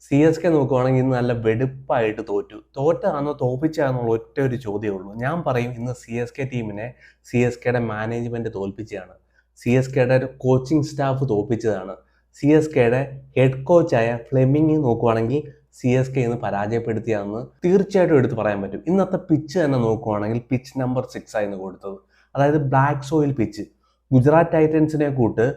C S K നോക്കുവാണെങ്കിൽ ഇന്ന് നല്ല വെടുപ്പായിട്ട് തോറ്റു. തോറ്റതാണോ തോൽപ്പിച്ചതാണെന്നുള്ള ഒറ്റ ഒരു ചോദ്യമേ ഉള്ളൂ. ഞാൻ പറയും ഇന്ന് സി എസ് കെ ടീമിനെ സി എസ് കെയുടെ മാനേജ്മെന്റ് തോൽപ്പിച്ചതാണ്. സി എസ് കെയുടെ ഒരു കോച്ചിങ് സ്റ്റാഫ് തോൽപ്പിച്ചതാണ്. സി എസ് കെയുടെ ഹെഡ് കോച്ചായ ഫ്ലെമിംഗ് നോക്കുവാണെങ്കിൽ സി എസ് കെ ഇന്ന് പരാജയപ്പെടുത്തിയാണെന്ന് തീർച്ചയായിട്ടും എടുത്ത് പറയാൻ പറ്റും. ഇന്നത്തെ പിച്ച് തന്നെ നോക്കുവാണെങ്കിൽ പിച്ച് നമ്പർ 6 ആയിരുന്നു കൊടുത്തത്. അതായത് ബ്ലാക്ക് സോയിൽ പിച്ച്. ഗുജറാത്ത് ടൈറ്റൻസിനെ കൂട്ട്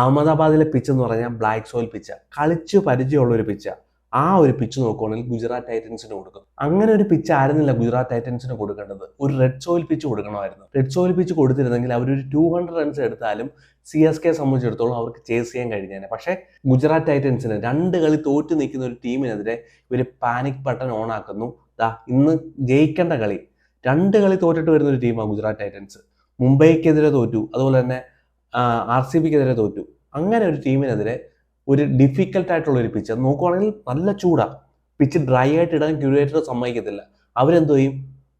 അഹമ്മദാബാദിലെ പിച്ച് എന്ന് പറഞ്ഞാൽ ബ്ലാക്ക് സോയിൽ പിച്ചാണ്. കളിച്ച് പരിചയമുള്ള ഒരു പിച്ചാണ്. ആ ഒരു പിച്ച് നോക്കുവാണെങ്കിൽ ഗുജറാത്ത് ടൈറ്റൻസിന് കൊടുക്കും. അങ്ങനെ ഒരു പിച്ച് ആയിരുന്നില്ല ഗുജറാത്ത് ടൈറ്റൻസിന് കൊടുക്കേണ്ടത്. ഒരു റെഡ് സോയിൽ പിച്ച് കൊടുക്കണമായിരുന്നു. റെഡ് സോയിൽ പിച്ച് കൊടുത്തിരുന്നെങ്കിൽ അവരൊരു 200 റൺസ് എടുത്താലും സി എസ് കെ സംബന്ധിച്ചിടത്തോളം അവർക്ക് ചേസ് ചെയ്യാൻ കഴിഞ്ഞേനെ. പക്ഷേ ഗുജറാത്ത് ടൈറ്റൻസിന് 2 കളി തോറ്റു നിൽക്കുന്ന ഒരു ടീമിനെതിരെ ഇവർ പാനിക് ബട്ടൺ ഓൺ ആക്കുന്നു. ഇന്ന് ജയിക്കേണ്ട കളി 2 കളി തോറ്റിട്ട് വരുന്ന ഒരു ടീമാണ് ഗുജറാത്ത് ടൈറ്റൻസ്. മുംബൈക്കെതിരെ തോറ്റു, അതുപോലെ തന്നെ RCBക്കെതിരെ തോറ്റു. അങ്ങനെ ഒരു ടീമിനെതിരെ ഒരു ഡിഫിക്കൽട്ട് ആയിട്ടുള്ള ഒരു പിച്ച് നോക്കുവാണെങ്കിൽ നല്ല ചൂടാണ്. പിച്ച് ഡ്രൈ ആയിട്ട് ഇടാൻ ക്യൂറേറ്റർ സമ്മതിക്കത്തില്ല. അവരെന്തോ ചെയ്യും,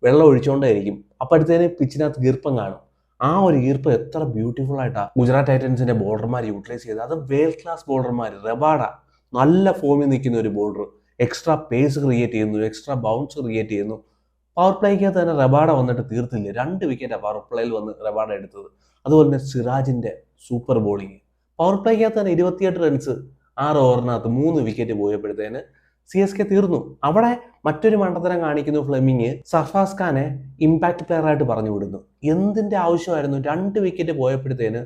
വെള്ളം ഒഴിച്ചുകൊണ്ടായിരിക്കും. അപ്പോഴത്തേന് പിച്ചിനകത്ത് ഈർപ്പം കാണും. ആ ഒരു ഈർപ്പം എത്ര ബ്യൂട്ടിഫുൾ ആയിട്ടാണ് ഗുജറാത്ത് ടൈറ്റൻസിന്റെ ബോളർമാർ യൂട്ടിലൈസ് ചെയ്തത്. അത് വേൾഡ് ക്ലാസ് ബോളർമാർ. റബാഡ നല്ല ഫോമിൽ നിൽക്കുന്ന ഒരു ബോളർ, എക്സ്ട്രാ പേസ് ക്രിയേറ്റ് ചെയ്യുന്നു, എക്സ്ട്രാ ബൗൺസ് ക്രിയേറ്റ് ചെയ്യുന്നു. പവർ പ്ലേക്കകത്ത് തന്നെ റബാഡ വന്നിട്ട് തീർത്തില്ല. 2 വിക്കറ്റാണ് പവർ പ്ലേയിൽ വന്ന് റബാഡ എടുത്തത്. അതുപോലെ തന്നെ സിറാജിന്റെ സൂപ്പർ ബോളിങ്. പവർ പ്ലേക്കകത്ത് തന്നെ 28 റൺസ് 6 ഓവറിനകത്ത് 3 വിക്കറ്റ് പോയപ്പോഴത്തേന് സി എസ് കെ തീർന്നു. അവിടെ മറ്റൊരു മണ്ടത്തരം കാണിക്കുന്നു ഫ്ലെമിങ്. സർഫാസ് ഖാനെ ഇമ്പാക്ട് പ്ലെയർ ആയിട്ട് പറഞ്ഞു വിടുന്നു. എന്തിന്റെ ആവശ്യമായിരുന്നു? 2 വിക്കറ്റ് പോയപ്പോഴത്തേന്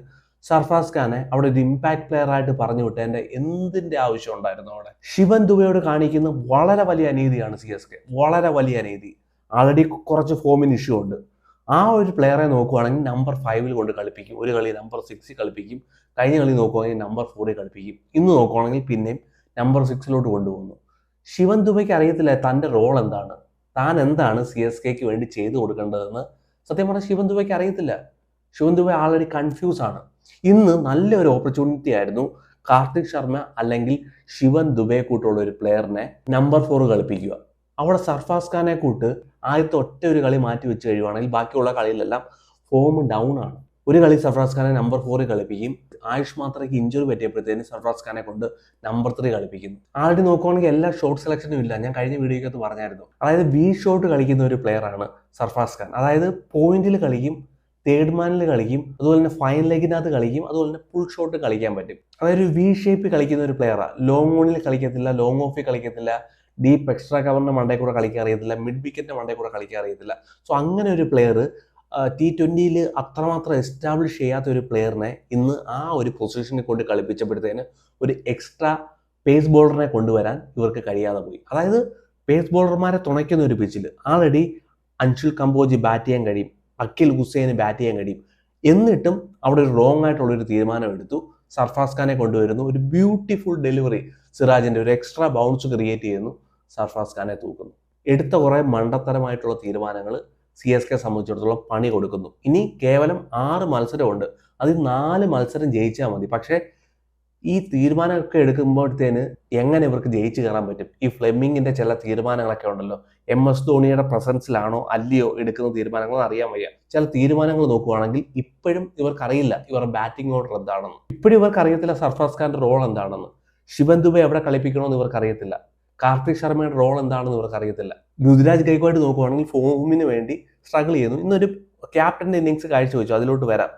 സർഫാസ് ഖാനെ അവിടെ ഒരു ഇമ്പാക്ട് പ്ലെയർ ആയിട്ട് പറഞ്ഞു വിട്ടതിന്റെ എന്തിന്റെ ആവശ്യം ഉണ്ടായിരുന്നു? അവിടെ ശിവൻ ദുബെയോട് കാണിക്കുന്ന വളരെ വലിയ അനീതിയാണ് സി എസ് കെ. വളരെ വലിയ അനീതി. ആൾറെഡി കുറച്ച് ഫോമിന് ഇഷ്യൂ ഉണ്ട്. ആ ഒരു പ്ലെയറെ നോക്കുവാണെങ്കിൽ നമ്പർ 5 കൊണ്ട് കളിപ്പിക്കും. ഒരു കളി നമ്പർ 6 കളിപ്പിക്കും. കഴിഞ്ഞ കളി നോക്കുവാണെങ്കിൽ നമ്പർ 4 കളിപ്പിക്കും. ഇന്ന് നോക്കുവാണെങ്കിൽ പിന്നെയും നമ്പർ 6 കൊണ്ടുപോകുന്നു. ശിവൻ ദുബെയ്ക്ക് അറിയത്തില്ല തൻ്റെ റോൾ എന്താണ്, താൻ എന്താണ് സി എസ് കെക്ക് വേണ്ടി ചെയ്തു കൊടുക്കേണ്ടതെന്ന്. സത്യം പറഞ്ഞാൽ ശിവൻ ദുബെയ്ക്ക് അറിയത്തില്ല. ശിവൻ ദുബെ ആൾറെഡി കൺഫ്യൂസ് ആണ്. ഇന്ന് നല്ലൊരു ഓപ്പർച്യൂണിറ്റി ആയിരുന്നു കാർത്തിക് ശർമ്മ അല്ലെങ്കിൽ ശിവൻ ദുബെ കൂട്ടുള്ള ഒരു പ്ലെയറിനെ നമ്പർ 4 കളിപ്പിക്കുക. അവിടെ സർഫാസ് ഖാനെ കൂട്ട് ആദ്യത്തെ ഒറ്റ ഒരു കളി മാറ്റി വെച്ച് കഴിയുവാണെങ്കിൽ ബാക്കിയുള്ള കളിയിലെല്ലാം ഫോം ഡൗൺ ആണ്. ഒരു കളി സർഫാസ് ഖാനെ നമ്പർ 4 കളിപ്പിക്കും. ആയുഷ് മാത്രയ്ക്ക് ഇഞ്ചുറി പറ്റിയപ്പോഴത്തേന് സർഫാസ് ഖാനെ കൊണ്ട് നമ്പർ 3 കളിപ്പിക്കുന്നു. ആൾറെഡി നോക്കുവാണെങ്കിൽ എല്ലാ ഷോട്ട് സെലക്ഷനും ഇല്ല. ഞാൻ കഴിഞ്ഞ വീഡിയോക്കകത്ത് പറഞ്ഞായിരുന്നു. അതായത് വി ഷോട്ട് കളിക്കുന്ന ഒരു പ്ലെയർ ആണ് സർഫാസ് ഖാൻ. അതായത് പോയിന്റിൽ കളിക്കും, തേർഡ് മാനിൽ കളിക്കും, അതുപോലെ തന്നെ ഫൈൻ ലെഗിനകത്ത് കളിക്കും, അതുപോലെ തന്നെ ഫുൾ ഷോട്ട് കളിക്കാൻ പറ്റും. അതായത് ഒരു വി ഷേപ്പ് കളിക്കുന്ന ഒരു പ്ലെയറാണ്. ലോങ് ഓണിൽ കളിക്കത്തില്ല, ലോങ് ഓഫിൽ കളിക്കത്തില്ല, ഡീപ്പ് എക്സ്ട്രാ കവറിന്റെ മണ്ടയിൽ കൂടെ കളിക്കാൻ അറിയത്തില്ല, മിഡ് വിക്കറ്റിന്റെ മണ്ടയിൽ കൂടെ കളിക്കാൻ അറിയത്തില്ല. സോ അങ്ങനെ ഒരു പ്ലെയർ T20 അത്രമാത്രം എസ്റ്റാബ്ലിഷ് ചെയ്യാത്ത ഒരു പ്ലെയറിനെ ഇന്ന് ആ ഒരു പൊസിഷനിൽ കൊണ്ട് കളിപ്പിച്ചപ്പോഴത്തേന് ഒരു എക്സ്ട്രാ പേസ് ബോളറിനെ കൊണ്ടുവരാൻ ഇവർക്ക് കഴിയാതെ പോയി. അതായത് പേസ് ബോളർമാരെ തുണയ്ക്കുന്ന ഒരു പിച്ചിൽ ആൾറെഡി അൻഷുൽ കമ്പോജി ബാറ്റ് ചെയ്യാൻ കഴിയും, അഖിൽ ഹുസൈന് ബാറ്റ് ചെയ്യാൻ കഴിയും. എന്നിട്ടും അവിടെ ഒരു റോങ് ആയിട്ടുള്ളൊരു തീരുമാനം എടുത്തു. സർഫാസ് ഖാനെ കൊണ്ടുവരുന്നു. ഒരു ബ്യൂട്ടിഫുൾ ഡെലിവറി, സിറാജിന്റെ ഒരു എക്സ്ട്രാ ബൗൺസ് ക്രിയേറ്റ് ചെയ്യുന്നു, സർഫാസ് ഖാനെ തൂക്കുന്നു. എടുത്ത കുറേ മണ്ടത്തരമായിട്ടുള്ള തീരുമാനങ്ങൾ സി എസ് കെ സംബന്ധിച്ചിടത്തോളം പണി കൊടുക്കുന്നു. ഇനി കേവലം 6 മത്സരമുണ്ട്. അതിൽ 4 മത്സരം ജയിച്ചാൽ മതി. പക്ഷേ ഈ തീരുമാനമൊക്കെ എടുക്കുമ്പോഴത്തേന് എങ്ങനെ ഇവർക്ക് ജയിച്ചു കയറാൻ പറ്റും? ഈ ഫ്ലെമിങ്ങിന്റെ ചില തീരുമാനങ്ങളൊക്കെ ഉണ്ടല്ലോ, MS ധോണിയുടെ പ്രസൻസിലാണോ അല്ലയോ എടുക്കുന്ന തീരുമാനങ്ങൾ അറിയാൻ വയ്യ. ചില തീരുമാനങ്ങൾ നോക്കുവാണെങ്കിൽ ഇപ്പോഴും ഇവർക്കറിയില്ല ഇവരുടെ ബാറ്റിംഗ് ഓർഡർ എന്താണെന്ന്. ഇപ്പോഴും ഇവർക്ക് അറിയത്തില്ല സർഫാസ് ഖാന്റെ റോൾ എന്താണെന്ന്. ശിവൻ ദുബെ എവിടെ കളിപ്പിക്കണമെന്ന് ഇവർക്ക് അറിയത്തില്ല. കാർത്തിക് ശർമ്മയുടെ റോൾ എന്താണെന്ന് ഇവർക്ക് അറിയത്തില്ല. ഋതുരാജ് ഗൈക്വാഡ് നോക്കുവാണെങ്കിൽ ഫോമിന് വേണ്ടി സ്ട്രഗിൾ ചെയ്യുന്നു. ഇന്നൊരു ക്യാപ്റ്റന്റെ ഇന്നിങ്സ് കാഴ്ചവെച്ചു, അതിലോട്ട് വരാം.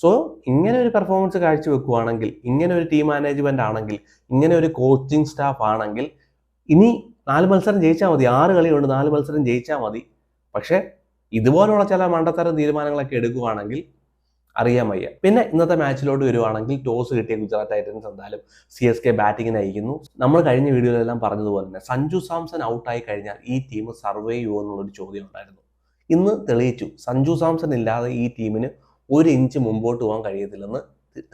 സോ ഇങ്ങനെ ഒരു പെർഫോമൻസ് കാഴ്ചവെക്കുവാണെങ്കിൽ, ഇങ്ങനെ ഒരു ടീം മാനേജ്മെന്റ് ആണെങ്കിൽ, ഇങ്ങനെ ഒരു കോച്ചിങ് സ്റ്റാഫ് ആണെങ്കിൽ ഇനി 4 മത്സരം ജയിച്ചാൽ മതി. 6 കളിയുണ്ട്, 4 മത്സരം ജയിച്ചാൽ മതി. പക്ഷെ ഇതുപോലുള്ള ചില മണ്ടത്തരം തീരുമാനങ്ങളൊക്കെ എടുക്കുവാണെങ്കിൽ അറിയാൻ വയ്യ. പിന്നെ ഇന്നത്തെ മാച്ചിലോട്ട് വരുവാണെങ്കിൽ ടോസ് കിട്ടിയ ഗുജറാത്ത് ടൈറ്റൻസ് എന്തായാലും സി എസ് കെ ബാറ്റിങ്ങിന് അയക്കുന്നു. നമ്മൾ കഴിഞ്ഞ വീഡിയോയിലെല്ലാം പറഞ്ഞതുപോലെ തന്നെ സഞ്ജു സാംസൺ ഔട്ടായി കഴിഞ്ഞാൽ ഈ ടീം സർവൈവ് ചെയ്യുമോ എന്നുള്ളൊരു ചോദ്യം ഉണ്ടായിരുന്നു. ഇന്ന് തെളിയിച്ചു. സഞ്ജു സാംസൺ ഇല്ലാതെ ഈ ടീമിന് 1 ഇഞ്ച് മുമ്പോട്ട് പോകാൻ കഴിയത്തില്ലെന്ന്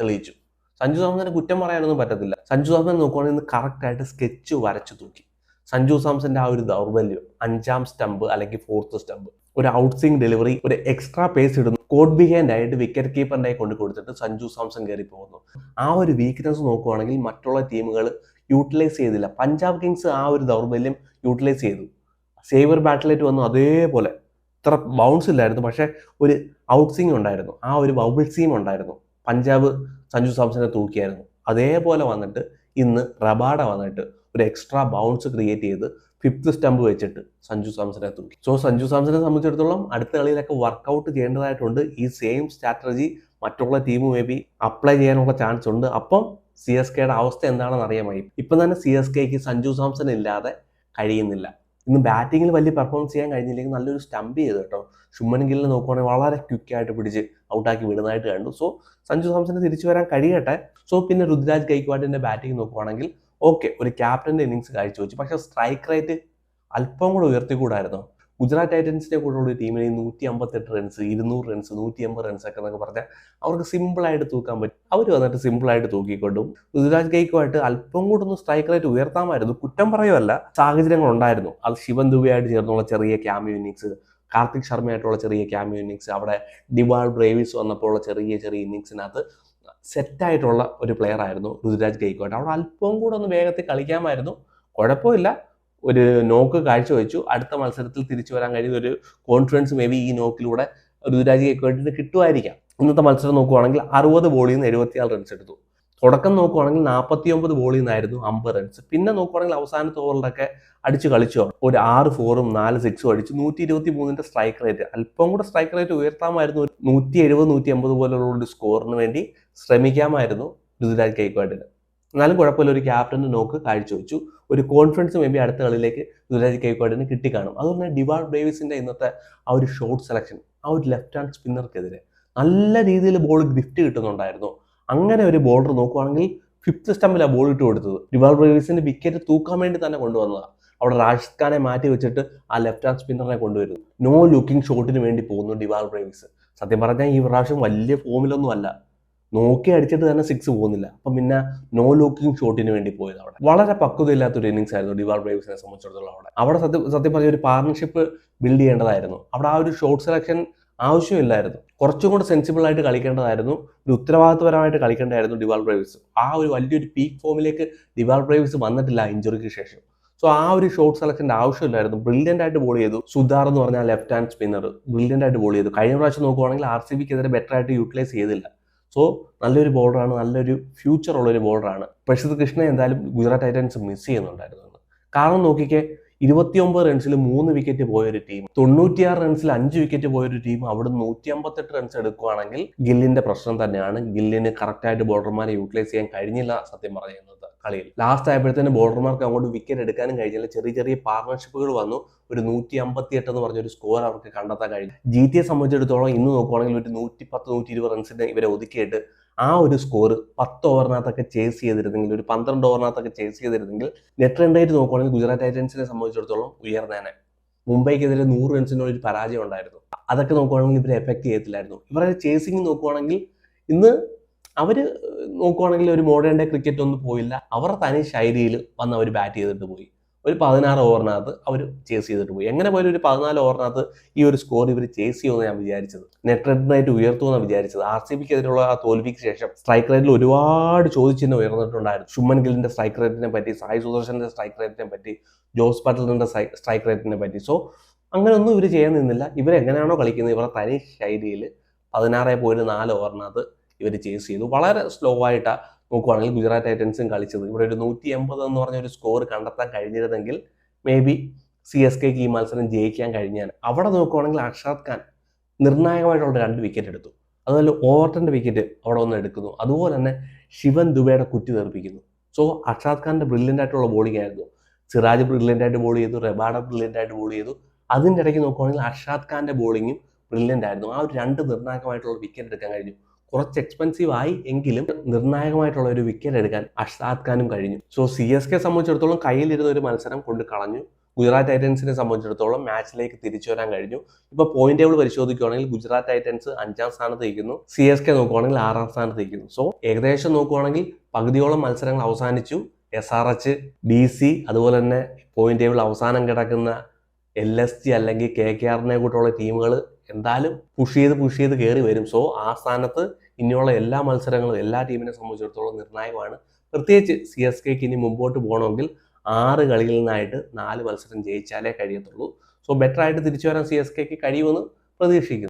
തെളിയിച്ചു. സഞ്ജു സാംസനെ കുറ്റം പറയാനൊന്നും പറ്റത്തില്ല. സഞ്ജു സാംസൺ നോക്കുവാണെങ്കിൽ ഇന്ന് കറക്റ്റായിട്ട് സ്കെച്ച് വരച്ചു തൂക്കി. സഞ്ജു സാംസന്റെ ആ ഒരു ദൗർബല്യം, 5ാം സ്റ്റംപ് അല്ലെങ്കിൽ 4th സ്റ്റംപ്, ഒരു ഔട്ട്സ്വിംഗ് ഡെലിവറി, ഒരു എക്സ്ട്രാ പേസ് ഇടുന്നു, കോട്ട് ബിഹൈൻഡ് ആയിട്ട് വിക്കറ്റ് കീപ്പറിന്റെ കൊണ്ട് കൊടുത്തിട്ട് സഞ്ജു സാംസൺ കയറി പോകുന്നു. ആ ഒരു വീക്ക്നെസ് നോക്കുവാണെങ്കിൽ മറ്റുള്ള ടീമുകൾ യൂട്ടിലൈസ് ചെയ്തില്ല. പഞ്ചാബ് കിങ്സ് ആ ഒരു ദൗർബല്യം യൂട്ടിലൈസ് ചെയ്തു. സേവർ ബാറ്റിലേറ്റ് വന്നു, അതേപോലെ ഇത്ര ബൗൺസ് ഇല്ലായിരുന്നു, പക്ഷെ ഒരു ഔട്ട്സ്വിംഗ് ഉണ്ടായിരുന്നു, ആ ഒരു ബബിൾ സീം ഉണ്ടായിരുന്നു. പഞ്ചാബ് സഞ്ജു സാംസനെ തൂക്കിയായിരുന്നു. അതേപോലെ വന്നിട്ട് ഇന്ന് റബാഡ വന്നിട്ട് ഒരു എക്സ്ട്രാ ബൗൺസ് ക്രിയേറ്റ് ചെയ്ത് ഫിഫ്ത്ത് സ്റ്റംപ് വെച്ചിട്ട് സഞ്ജു സാംസനെ തൂക്കി. സോ സഞ്ജു സാംസനെ സംബന്ധിച്ചിടത്തോളം അടുത്ത കളിയിലൊക്കെ വർക്കൗട്ട് ചെയ്യേണ്ടതായിട്ടുണ്ട്. ഈ സെയിം സ്ട്രാറ്റജി മറ്റുള്ള ടീം മേ ബി അപ്ലൈ ചെയ്യാനുള്ള ചാൻസ് ഉണ്ട്. അപ്പം CSKയുടെ അവസ്ഥ എന്താണെന്ന് അറിയാമായി. ഇപ്പം തന്നെ CSKക്ക് സഞ്ജു സാംസൺ ഇല്ലാതെ കഴിയുന്നില്ല. ഇന്ന് ബാറ്റിങ്ങിൽ വലിയ പെർഫോമൻസ് ചെയ്യാൻ കഴിഞ്ഞില്ലെങ്കിൽ നല്ലൊരു സ്റ്റംപ് ചെയ്ത് കേട്ടോ ശുഭ്മൻ ഗില്ലിനെ നോക്കുവാണെങ്കിൽ വളരെ ക്വിക്കായിട്ട് പിടിച്ച് ഔട്ടാക്കി വിടുന്നതായിട്ട് കണ്ടു. സോ സഞ്ജു സാംസന് തിരിച്ചു വരാൻ കഴിയട്ടെ. സോ പിന്നെ രുതുരാജ് ഗൈക്വാഡിന്റെ ബാറ്റിംഗ് നോക്കുവാണെങ്കിൽ ഓക്കെ, ഒരു ക്യാപ്റ്റന്റെ ഇന്നിങ്സ് കാഴ്ചവെച്ചു. പക്ഷെ സ്ട്രൈക്ക് റേറ്റ് അല്പം കൂടെ ഉയർത്തിക്കൂടായിരുന്നു. ഗുജറാത്ത് ടൈറ്റൻസിന്റെ കൂടെയുള്ള ഒരു ടീമിന് 158 റൺസ്, 200 റൺസ്, 180 റൺസ് ഒക്കെ എന്നൊക്കെ പറഞ്ഞാൽ അവർക്ക് സിമ്പിളായിട്ട് തൂക്കാൻ പറ്റും. അവർ വന്നിട്ട് സിമ്പിളായിട്ട് തൂക്കിക്കൊണ്ടും ഋതുരാജ് ഗൈക്വാഡ് അല്പം കൂടെ ഒന്ന് സ്ട്രൈക്ക് റേറ്റ് ഉയർത്താമായിരുന്നു. കുറ്റം പറയുമല്ല, സാഹചര്യങ്ങൾ ഉണ്ടായിരുന്നു. അത് ശിവൻ ദുബെയായിട്ട് ചേർന്നുള്ള ചെറിയ ക്യാമിയോ ഇന്നിങ്സ്, കാർത്തിക് ശർമ്മയായിട്ടുള്ള ചെറിയ ക്യാമിയോ ഇന്നിങ്സ്, അവിടെ ഡിവാൾ ബ്രേവിസ് വന്നപ്പോൾ ഉള്ള ചെറിയ ചെറിയ ഇന്നിങ്സിനകത്ത് സെറ്റായിട്ടുള്ള ഒരു പ്ലെയർ ആയിരുന്നു ഋതുരാജ് ഗൈക്വാഡ്. അവിടെ അല്പം കൂടെ ഒന്ന് വേഗത്തിൽ കളിക്കാമായിരുന്നു. കുഴപ്പമില്ല, ഒരു നോക്ക് കാഴ്ചവെച്ചു. അടുത്ത മത്സരത്തിൽ തിരിച്ചു വരാൻ കഴിയുന്ന ഒരു കോൺഫിഡൻസ് മേ ബി ഈ നോക്കിലൂടെ ഋതുരാജ് ഗൈക്വാഡിന് കിട്ടുമായിരിക്കാം. ഇന്നത്തെ മത്സരം നോക്കുവാണെങ്കിൽ 60 ബോളിൽ നിന്ന് 76 റൺസ് എടുത്തു. തുടക്കം നോക്കുവാണെങ്കിൽ 49 ബോളിൽ നിന്നായിരുന്നു 50 റൺസ്. പിന്നെ നോക്കുവാണെങ്കിൽ അവസാനത്തെ ഓവറിലൊക്കെ അടിച്ച് കളിച്ചോ ഒരു 6 4ഉം 4 6ഉം അടിച്ചു. 123ന്റെ സ്ട്രൈക്ക് റേറ്റ്, അല്പം കൂടെ സ്ട്രൈക്ക് റേറ്റ് ഉയർത്താമായിരുന്നു. 170 180 പോലുള്ള ഒരു സ്കോറിന് വേണ്ടി ശ്രമിക്കാമായിരുന്നു ഋതുരാജ് ഗൈക്വാഡിന്. എന്നാലും കുഴപ്പമില്ല, ഒരു ക്യാപ്റ്റന്റെ നോക്ക് കാഴ്ചവെച്ചു. ഒരു കോൺഫിഡൻസ് മേ ബി അടുത്ത കളിയിലേക്ക് ഋതുരാജ് ഗൈക്വാഡിന് കിട്ടിക്കാണും. അതുകൊണ്ട് തന്നെ ഡിവാൾ ബ്രേവിസിന്റെ ഇന്നത്തെ ആ ഒരു ഷോട്ട് സെലക്ഷൻ, ആ ഒരു ലെഫ്റ്റ് ഹാൻഡ് സ്പിന്നർക്കെതിരെ നല്ല രീതിയിൽ ബോൾ ഗ്രിഫ്റ്റ് കിട്ടുന്നുണ്ടായിരുന്നു. അങ്ങനെ ഒരു ബോളർ നോക്കുവാണെങ്കിൽ ഫിഫ്ത്ത് സ്റ്റമ്പിലാണ് ബോൾ ഇട്ട് കൊടുത്തത്. ഡിവാൾ ബ്രേവിസിന്റെ വിക്കറ്റ് തൂക്കാൻ വേണ്ടി തന്നെ കൊണ്ടുവന്നതാണ്. അവിടെ റാഷിദ് ഖാനെ മാറ്റി വെച്ചിട്ട് ആ ലെഫ്റ്റ് ഹാൻഡ് സ്പിന്നറിനെ കൊണ്ടുവരുന്നു. നോ ലുക്കിംഗ് ഷോട്ടിന് വേണ്ടി പോകുന്നു ഡിവാൾ ബ്രേവിസ്. സത്യം പറഞ്ഞാൽ ഈ പ്രാവശ്യം വലിയ ഫോമിലൊന്നും അല്ല, നോക്കി അടിച്ചിട്ട് തന്നെ 6 പോകുന്നില്ല. അപ്പം പിന്നെ നോ ലുക്കിംഗ് ഷോട്ടിന് വേണ്ടി പോയത്. അവിടെ വളരെ പക്വതയില്ലാത്തൊരു ഇന്നിങ്സ് ആയിരുന്നു ഡിവാൾ ബ്രേവിസിനെ സംബന്ധിച്ചിടത്തോളം. അവിടെ സത്യം പറഞ്ഞ ഒരു പാർട്ണർഷിപ്പ് ബിൽഡ് ചെയ്യേണ്ടതായിരുന്നു. അവിടെ ആ ഒരു ഷോട്ട് സെലക്ഷൻ ആവശ്യമില്ലായിരുന്നു. കുറച്ചും കൂടെ സെൻസിബിൾ ആയിട്ട് കളിക്കേണ്ടതായിരുന്നു. ഒരു ഉത്തരവാദിത്വപരമായിട്ട് കളിക്കേണ്ടതായിരുന്നു ഡിവാൾ ബ്രേവിസ്. ആ ഒരു വലിയൊരു പീക്ക് ഫോമിലേക്ക് ഡിവാൾ ബ്രേവിസ് വന്നിട്ടില്ല ഇഞ്ചുറിക്ക് ശേഷം. സോ ആ ഒരു ഷോട്ട് സെലക്ഷന്റെ ആവശ്യമില്ലായിരുന്നു. ബ്രില്യൻ്റ് ആയിട്ട് ബോൾ ചെയ്തു. സുധാർ എന്ന് പറഞ്ഞാൽ ലെഫ്റ്റ് ഹാൻഡ് സ്പിന്നർ ബ്രില്യൻ്റ് ആയിട്ട് ബോൾ ചെയ്തു. കഴിഞ്ഞ പ്രാവശ്യം നോക്കുവാണെങ്കിൽ RCBക്കെതിരെ ബെറ്റർ ആയിട്ട് യൂട്ടിലൈസ് ചെയ്തില്ല. സോ നല്ലൊരു ബോളറാണ്, നല്ലൊരു ഫ്യൂച്ചർ ഉള്ളൊരു ബോളറാണ്. പ്രസിദ്ധ് കൃഷ്ണ എന്തായാലും ഗുജറാത്ത് ടൈറ്റൻസ് മിസ് ചെയ്യുന്നുണ്ടായിരുന്നു. കാരണം നോക്കിക്കേ, 29 റൺസിൽ 3 വിക്കറ്റ് പോയൊരു ടീം, 96 റൺസിൽ 5 വിക്കറ്റ് പോയൊരു ടീം അവിടെ 158 റൺസ് എടുക്കുകയാണെങ്കിൽ ഗില്ലിന്റെ പ്രശ്നം തന്നെയാണ്. ഗില്ലിന് കറക്റ്റായിട്ട് ബോളർമാരെ യൂട്ടിലൈസ് ചെയ്യാൻ കഴിഞ്ഞില്ല സത്യം പറയുന്നത് കളിയിൽ. ലാസ്റ്റ് ആയപ്പോഴത്തേന് ബോളർമാർക്ക് അങ്ങോട്ട് വിക്കറ്റ് എടുക്കാനും കഴിഞ്ഞില്ല. ചെറിയ ചെറിയ പാർട്ണർഷിപ്പുകൾ വന്നു. ഒരു 158 എന്ന് പറഞ്ഞൊരു സ്കോർ അവർക്ക് കണ്ടെത്താൻ കഴിഞ്ഞു. GTയെ സംബന്ധിച്ചിടത്തോളം ഇന്ന് നോക്കുവാണെങ്കിൽ ഒരു 110 120 റൺസിന്റെ ഇവരെ ഒതുക്കിയിട്ട് ആ ഒരു സ്കോർ 10 ഓവറിനകത്തൊക്കെ ചേസ് ചെയ്തിരുന്നെങ്കിൽ, ഒരു 12 ഓവറിനകത്തൊക്കെ ചേസ് ചെയ്തിരുന്നെങ്കിൽ നെറ്റ് റൺ റേറ്റ് നോക്കുവാണെങ്കിൽ ഗുജറാത്ത് ടൈറ്റൻസിനെ സംബന്ധിച്ചിടത്തോളം ഉയർന്നേനെ. മുംബൈക്കെതിരെ 100 റൺസിന് ഒരു പരാജയം ഉണ്ടായിരുന്നു. അതൊക്കെ നോക്കുവാണെങ്കിൽ ഇവരെ എഫക്ട് ചെയ്യത്തില്ലായിരുന്നു. ഇവരുടെ ചേസിങ് നോക്കുവാണെങ്കിൽ ഇന്ന് അവര് നോക്കുവാണെങ്കിൽ ഒരു മോഡേൺ ഡേ ക്രിക്കറ്റ് ഒന്നും പോയില്ല. അവരുടെ തനി ശൈലിയിൽ വന്ന് അവർ ബാറ്റ് ചെയ്തിട്ട് പോയി. ഒരു 16 ഓവറിനകത്ത് അവർ ചേസ് ചെയ്തിട്ട് പോയി. എങ്ങനെ പോലും ഒരു 14 ഓവറിനകത്ത് ഈ ഒരു സ്കോർ ഇവർ ചേസ് ചെയ്യുമെന്ന് ഞാൻ വിചാരിച്ചത്. നെറ്റ് റൺ റേറ്റ് ഉയർത്തുമെന്നാണ് വിചാരിച്ചത്. RCBക്കെതിരെയുള്ള ആ തോൽവിക്ക് ശേഷം സ്ട്രൈക്ക് റേറ്റിൽ ഒരുപാട് ചോദ്യചിഹ്നം ഉയർന്നിട്ടുണ്ടായിരുന്നു. ശുഭ്മൻ ഗില്ലിന്റെ സ്ട്രൈക്ക് റേറ്റിനെ പറ്റി, സായി സുദർശന്റെ സ്ട്രൈക്ക് റേറ്റിനെ പറ്റി, ജോസ് ബട്ട്ലറിന്റെ സ്ട്രൈക്ക് റേറ്റിനെ പറ്റി. സോ അങ്ങനെയൊന്നും ഇവർ ചെയ്യാൻ നിന്നില്ല. ഇവരെങ്ങനെയാണോ കളിക്കുന്നത് ഇവരുടെ തനി ശൈലിയിൽ 16.4 ഓവറിനകത്ത് ഇവർ ചേസ് ചെയ്തു. വളരെ സ്ലോ ആയിട്ടാണ് നോക്കുവാണെങ്കിൽ ഗുജറാത്ത് ടൈറ്റൻസും കളിച്ചത്. ഇവിടെ ഒരു 180 എന്ന് പറഞ്ഞ ഒരു സ്കോർ കണ്ടെത്താൻ കഴിഞ്ഞിരുന്നെങ്കിൽ മേ ബി CSKക്ക് ഈ മത്സരം ജയിക്കാൻ കഴിഞ്ഞാൽ. അവിടെ നോക്കുവാണെങ്കിൽ അർഷാദ് ഖാൻ നിർണായകമായിട്ടുള്ള 2 വിക്കറ്റ് എടുത്തു. അതുപോലെ ഓവർട്ടന്റെ വിക്കറ്റ് അവിടെ ഒന്ന് എടുക്കുന്നു. അതുപോലെ തന്നെ ശിവൻ ദുബെയുടെ കുറ്റി തെറിപ്പിക്കുന്നു. സോ അർഷാദ് ഖാന്റെ ബ്രില്യൻ്റ് ആയിട്ടുള്ള ബോളിംഗ് ആയിരുന്നു. സിറാജ് ബ്രില്യൻ്റ് ആയിട്ട് ബോൾ ചെയ്തു, റബാഡ ബ്രില്യൻ്റ് ആയിട്ട് ബോൾ ചെയ്തു. അതിൻ്റെ ഇടയ്ക്ക് നോക്കുവാണെങ്കിൽ അർഷാദ് ഖാന്റെ ബോളിങ്ങും ബ്രില്യൻ്റ് ആയിരുന്നു. ആ ഒരു 2 നിർണായകമായിട്ടുള്ള വിക്കറ്റ് എടുക്കാൻ കഴിഞ്ഞു. കുറച്ച് എക്സ്പെൻസീവ് ആയി എങ്കിലും നിർണായകമായിട്ടുള്ള ഒരു വിക്കറ്റ് എടുക്കാൻ അർഷാദ് ഖാനും കഴിഞ്ഞു. സോ CSK സംബന്ധിച്ചിടത്തോളം കയ്യിലിരുന്ന ഒരു മത്സരം കൊണ്ട് കളഞ്ഞു. ഗുജറാത്ത് ടൈറ്റൻസിനെ സംബന്ധിച്ചിടത്തോളം മാച്ചിലേക്ക് തിരിച്ചു വരാൻ കഴിഞ്ഞു. ഇപ്പൊ പോയിന്റ് ടേബിൾ പരിശോധിക്കുകയാണെങ്കിൽ ഗുജറാത്ത് ടൈറ്റൻസ് 5ാം സ്ഥാനത്ത് ഇരിക്കുന്നു, CSK നോക്കുവാണെങ്കിൽ 6ാം സ്ഥാനത്ത് ഇരിക്കുന്നു. സോ ഏകദേശം നോക്കുവാണെങ്കിൽ പകുതിയോളം മത്സരങ്ങൾ അവസാനിച്ചു. SRH, DC, അതുപോലെ തന്നെ പോയിന്റ് ടേബിൾ അവസാനം കിടക്കുന്ന LSG അല്ലെങ്കിൽ KKRനെ കൂട്ടുള്ള ടീമുകൾ എന്തായാലും പുഷ് ചെയ്ത് കയറി വരും. സോ ആ സ്ഥാനത്ത് ഇനിയുള്ള എല്ലാ മത്സരങ്ങളും എല്ലാ ടീമിനെ സംബന്ധിച്ചിടത്തോളം നിർണായകമാണ്. പ്രത്യേകിച്ച് CSKക്ക് ഇനി മുമ്പോട്ട് പോകണമെങ്കിൽ 6 കളിയിൽ നിന്നായിട്ട് 4 മത്സരം ജയിച്ചാലേ കഴിയത്തുള്ളൂ. സോ ബെറ്റർ ആയിട്ട് തിരിച്ചു വരാൻ CSKക്ക് കഴിയുമെന്ന് പ്രതീക്ഷിക്കുന്നു.